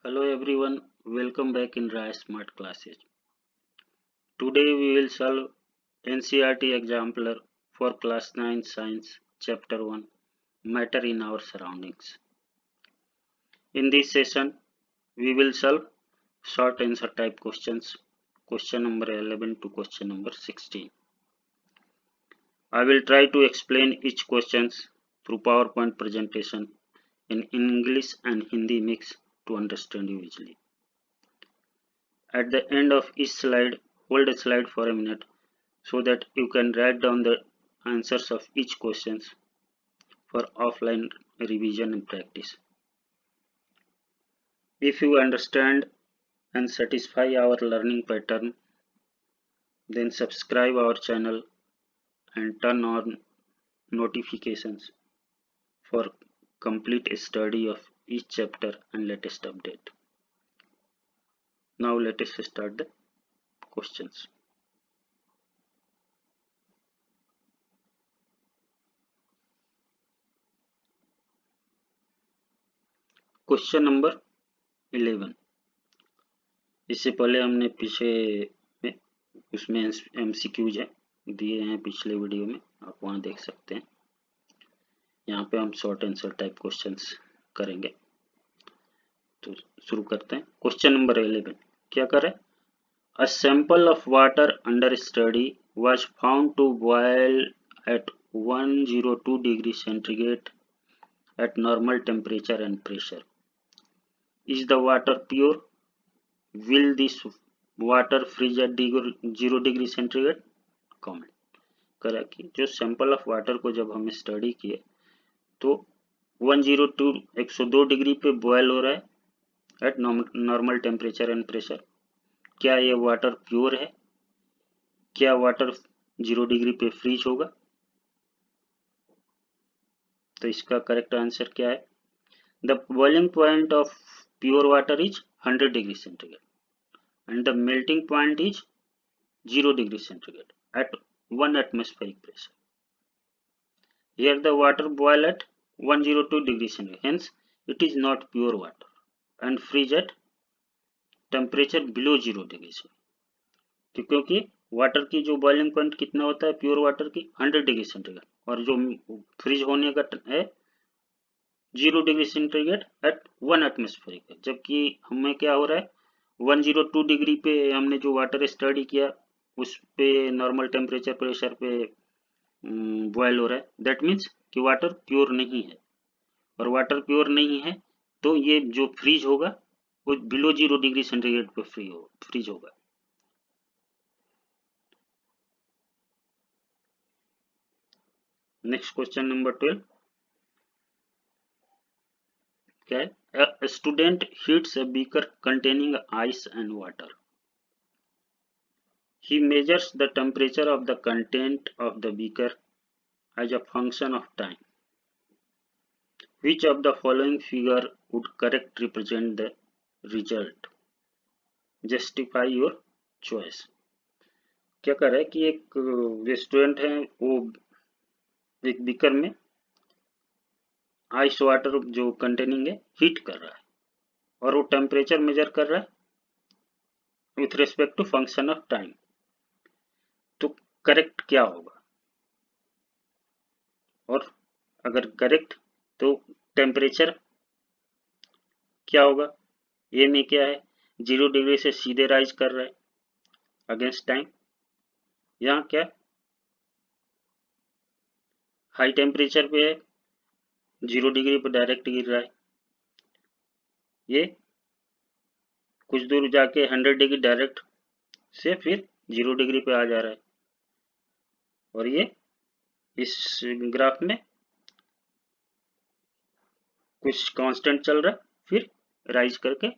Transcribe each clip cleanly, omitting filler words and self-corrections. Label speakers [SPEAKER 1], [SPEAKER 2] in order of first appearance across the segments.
[SPEAKER 1] Hello everyone, welcome back in Raya Smart Classes. Today we will solve NCERT exemplar for class 9 science chapter 1 matter in our surroundings. In this session we will solve short answer type questions, question number 11 to question number 16. I will try to explain each questions through PowerPoint presentation in English and Hindi mix to understand you easily. At the end of each slide, hold a slide for a minute so that you can write down the answers of each questions for offline revision and practice. If you understand and satisfy our learning pattern, then subscribe our channel and turn on notifications for complete study of each chapter and latest update. Now let us start the questions. Question number 11। इससे पहले हमने पीछे में उसमें MCQs है दिए हैं पिछले वीडियो में, आप वहां देख सकते हैं। यहाँ पे हम शॉर्ट आंसर टाइप क्वेश्चंस करेंगे, तो शुरू करते हैं। क्वेश्चन नंबर 11 क्या करें? A sample of water under study was found to boil at 102 degree centigrade at normal temperature and pressure. Is the water pure? Will this water freeze at 0 degree centigrade? Comment करा कि जो sample of water को जब हमने study किए तो 102 degree पे boil हो रहा है eight normal temperature and pressure. क्या ये वाटर प्योर है? क्या वाटर 0 डिग्री पे फ्रीज होगा? तो इसका करेक्ट आंसर क्या है? The boiling point of pure water is 100 degree centigrade and the melting point is 0 degree centigrade at 1 atmospheric pressure. Here the water boil at 102 degree centigrade, hence it is not pure water and freeze at temperature below 0 degree centigrade. क्योंकि water की जो boiling point कितना होता है pure water की 100 degree centigrade और जो freeze होने का है 0 डिग्री सेंटीग्रेड एट 1 एटमॉस्फेरिक है। जबकि हमें क्या हो रहा है 102 डिग्री पे हमने जो वाटर स्टडी किया उस पे नॉर्मल टेम्परेचर प्रेशर पे बॉयल हो रहा है। दैट मीन्स कि वाटर प्योर नहीं है, और वाटर प्योर नहीं है तो ये जो फ्रीज होगा वो बिलो 0 डिग्री सेंटीग्रेड पे फ्रीज होगा। नेक्स्ट क्वेश्चन नंबर 12 क्या है? A student heats a beaker containing ice and water. He measures the temperature of the content of the beaker as a function of time. Which of the following figure would correct represent the result? Justify your choice. क्या कर रहा है कि एक restaurant है, वो एक beaker में आइस वाटर जो कंटेनिंग है हीट कर रहा है और वो टेम्परेचर मेजर कर रहा है with respect to function of time. तो करेक्ट क्या होगा? और अगर करेक्ट तो टेम्परेचर क्या होगा? ये में क्या है 0 डिग्री से सीधे राइज कर रहा है अगेंस्ट टाइम। यहाँ क्या हाई टेम्परेचर पे है 0 डिग्री पे डायरेक्ट गिर रहा है, ये कुछ दूर जाके 100 डिग्री डायरेक्ट से फिर 0 डिग्री पे आ जा रहा है, और ये इस ग्राफ में कुछ कांस्टेंट चल रहा है फिर राइज करके।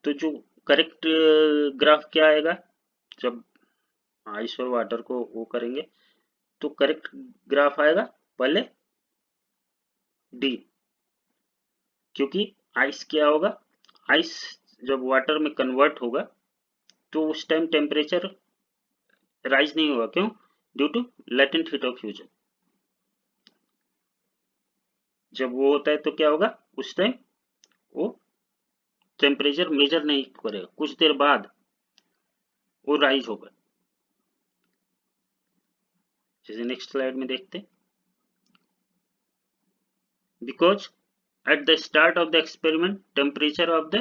[SPEAKER 1] तो जो करेक्ट ग्राफ क्या आएगा जब आइस और वाटर को वो करेंगे तो करेक्ट ग्राफ आएगा पहले डी, क्योंकि आइस क्या होगा, आइस जब वाटर में कन्वर्ट होगा तो उस टाइम टेम्परेचर राइज नहीं होगा। क्यों? Due to latent heat of fusion. जब वो होता है तो क्या होगा उस टाइम वो टेम्परेचर मेजर नहीं करेगा, कुछ देर बाद वो राइज होगा। जैसे नेक्स्ट स्लाइड में देखते, because at the start of the experiment temperature of the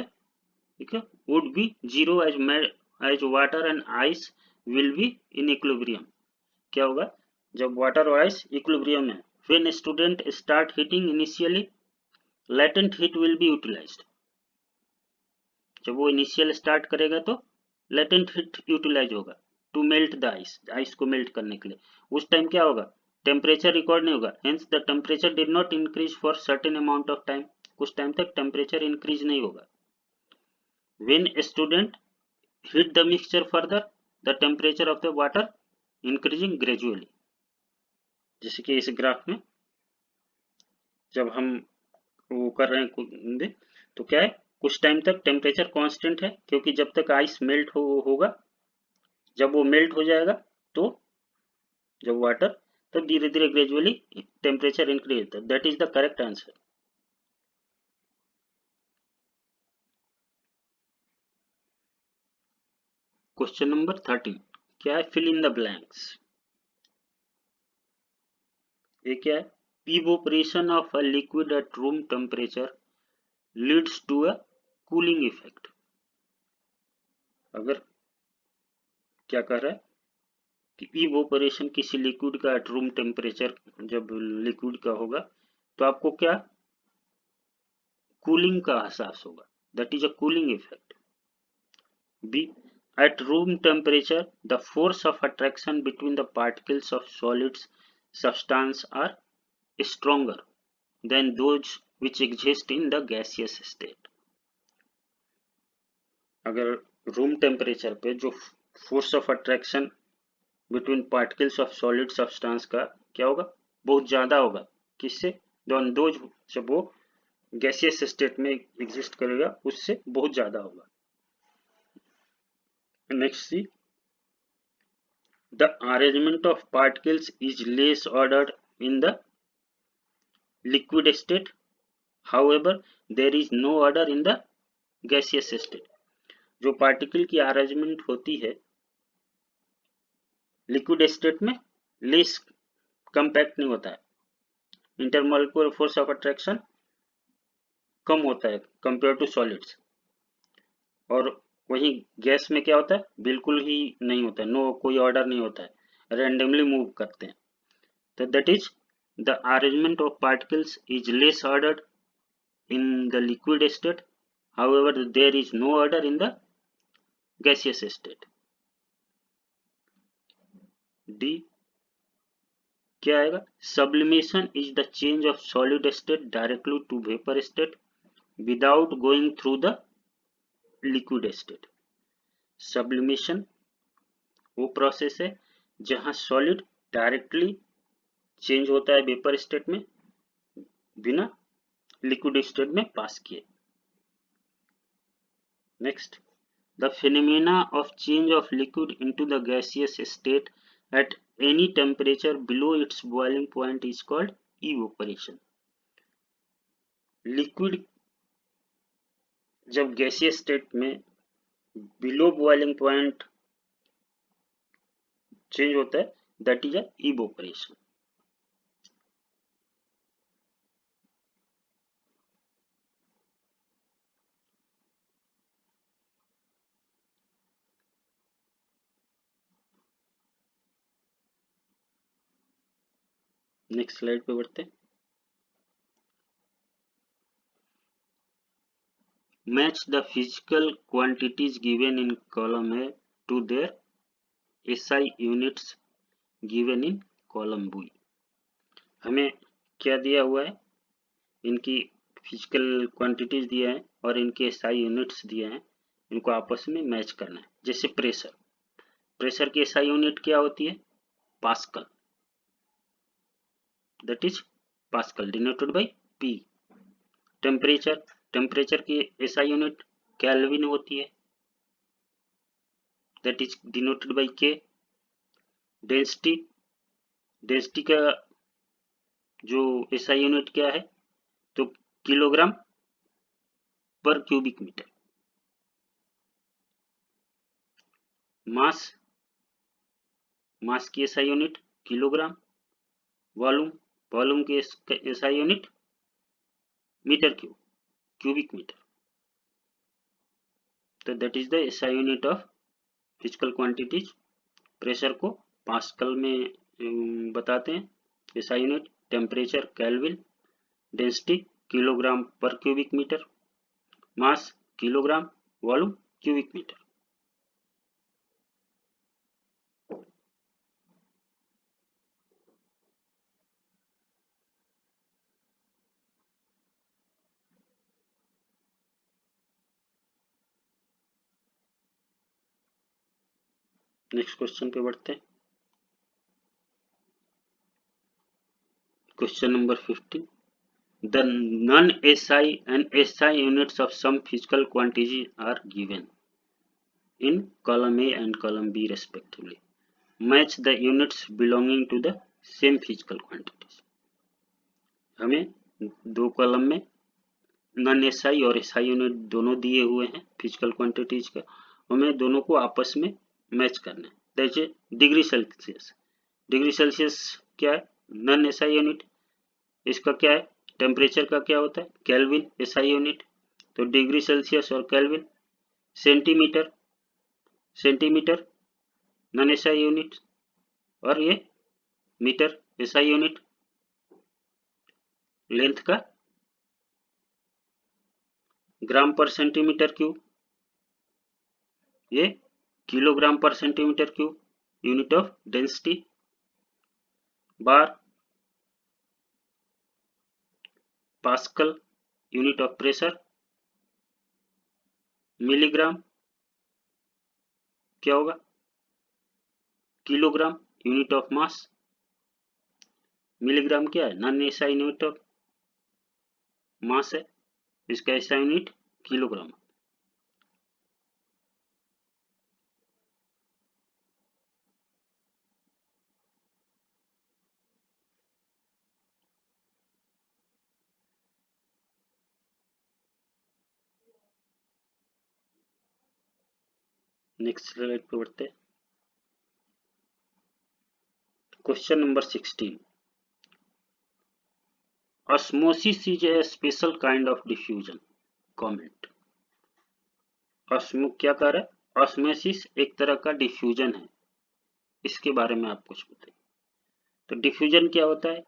[SPEAKER 1] would be zero as water and ice will be in equilibrium। क्या होगा जब वाटर और आइस इक्विलिब्रियम में? when student start heating initially latent heat will be utilized। जब वो initial start करेगा तो latent heat utilise होगा to melt the ice, ice को मेल्ट करने के लिए। उस टाइम क्या होगा, टेम्परेचर रिकॉर्ड नहीं होगा, hence the temperature did not increase for certain amount of time, कुछ टाइम तक टेम्परेचर इंक्रीज नहीं होगा। When student heat the mixture further the temperature of the water increasing gradually. जैसे कि इस ग्राफ में जब हम वो कर रहे हैं तो क्या है, कुछ टाइम तक टेम्परेचर कांस्टेंट है, क्योंकि जब तक आइस मेल्ट होगा, जब वो मेल्ट हो जाएगा तो जब वाटर, तब धीरे धीरे ग्रेजुअली टेम्परेचर इंक्रीज होता है। That is the correct answer. Question number 13 क्या है, फिल इन द ब्लैंक्स। ये क्या है, evaporation of a liquid at room temperature leads to a cooling effect. अगर क्या कर रहा है कि इवोपरेशन किसी लिक्विड का एट रूम टेम्परेचर, जब लिक्विड का होगा तो आपको क्या कूलिंग का एहसास होगा, that is a cooling effect. B at room temperature the force of attraction between the particles of solids substance are stronger than those which exist in the gaseous state। अगर room temperature पे जो force of attraction between particles of solid substance का क्या होगा, बहुत ज्यादा होगा, किससे, दोज, जब वो गैसियस स्टेट में एग्जिस्ट करेगा उससे बहुत ज्यादा होगा। Next C, the arrangement of particles is less ordered in the liquid state, however there is no order in the gaseous state। जो पार्टिकल की अरेंजमेंट होती है लिक्विड स्टेट में लेस कंपैक्ट नहीं होता है, इंटरमॉलिक्यूलर फोर्स ऑफ अट्रैक्शन कम होता है कंपेयर टू सॉलिड्स, और वहीं गैस में क्या होता है, बिल्कुल ही नहीं होता है, नो कोई ऑर्डर नहीं होता है, रैंडमली मूव करते हैं। तो that is the arrangement of particles is less ordered in the liquid state, however there is no order in the gaseous state। D क्या आएगा, sublimation is the change of solid state directly to vapor state without going through the liquid state। sublimation वो process है जहां solid directly change होता है vapour state में बिना liquid state में पास किए। Next, the phenomena of change of liquid into the gaseous state at any temperature below its boiling point is called evaporation। Liquid जब गैसियस स्टेट में below boiling point change होता है, that is a evaporation. Next slide पे बढ़ते हैं। Match the physical quantities given in column A to their SI units given in column B. हमें क्या दिया हुआ है, इनकी फिजिकल क्वांटिटीज दिए हैं और इनके एसआई यूनिट्स दिए हैं, इनको आपस में मैच करना है। जैसे प्रेशर, प्रेशर की एसआई यूनिट क्या होती है, pascal, that is pascal denoted by P. Temperature, temperature की एसआई यूनिट केल्विन होती है, दैट इज डिनोटेड बाय के। डेंसिटी, डेंसिटी का जो एसआई यूनिट क्या है, तो kilogram per cubic metre, mass, mass की SI unit kilogram, volume, volume की SI unit metre cube, cubic metre. तो that is the SI unit of physical quantities. Pressure को पास्कल में बताते हैं, SI unit, temperature kelvin, density kilogram per cubic metre, mass kilogram, volume cubic metre. Next question पे बढ़ते हैं। Question number 15, the non-SI and SI units of some physical quantities are given in column A and column B respectively. Match the units belonging to the same physical quantities. हमें दो column में non SI और SI unit दोनों दिए हुए हैं physical quantities का, हमें दोनों को आपस में मैच करना है। जैसे डिग्री सेल्सियस, डिग्री सेल्सियस क्या है? Non SI unit. इसका क्या है? टेम्परेचर का क्या होता है? Kelvin SI unit. तो डिग्री सेल्सियस और kelvin. Centimetre, centimetre non SI unit, और ये मीटर एसआई यूनिट। लेंथ का ग्राम पर सेंटीमीटर क्यूब, ये किलोग्राम पर centimetre cube, unit of density. Bar pascal, unit of pressure. Milligram क्या होगा? Kilogram, unit of mass. Milligram क्या है? Non SI unit of mass है, इसका SI unit kilogram. Next slide पे बढ़ते हैं। Question number 16, osmosis is a special kind of diffusion. Comment. क्या कर रहा है? ऑस्मोसिस एक तरह का डिफ्यूजन है, इसके बारे में आप कुछ बताइए। तो डिफ्यूजन क्या होता है?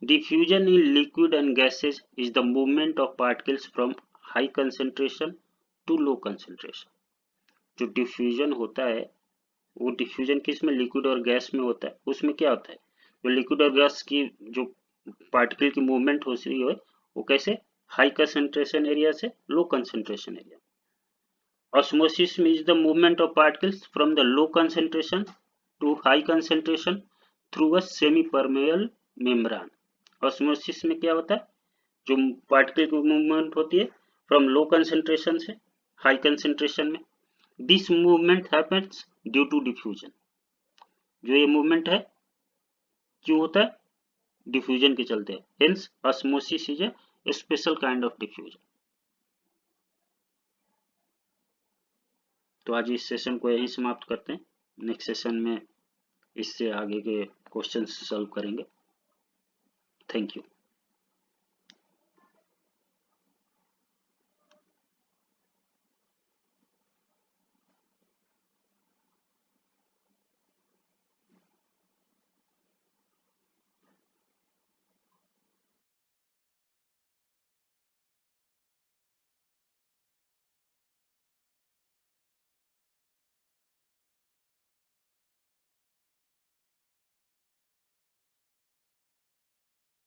[SPEAKER 1] Diffusion in liquid and gases is the movement of particles from high concentration to low concentration. जो डिफ्यूजन होता है वो डिफ्यूजन किस में? लिक्विड और गैस में होता है। उसमें क्या होता है? जो लिक्विड और गैस की जो पार्टिकल की मूवमेंट हो रही है वो कैसे? हाई कंसेंट्रेशन एरिया से low concentration area. Osmosis is the movement of particles from the low concentration to high concentration through a semi-permeable membrane. Osmosis में क्या होता है? जो पार्टिकल की मूवमेंट होती है फ्रॉम लो कंसेंट्रेशन से हाई कंसेंट्रेशन में। This movement happens due to diffusion. जो ये मूवमेंट है क्यों होता है? डिफ्यूजन के चलते। Hence osmosis is a special kind of diffusion. तो आज इस सेशन को यहीं समाप्त करते हैं। नेक्स्ट सेशन में इससे आगे के क्वेश्चन सॉल्व करेंगे। Thank you.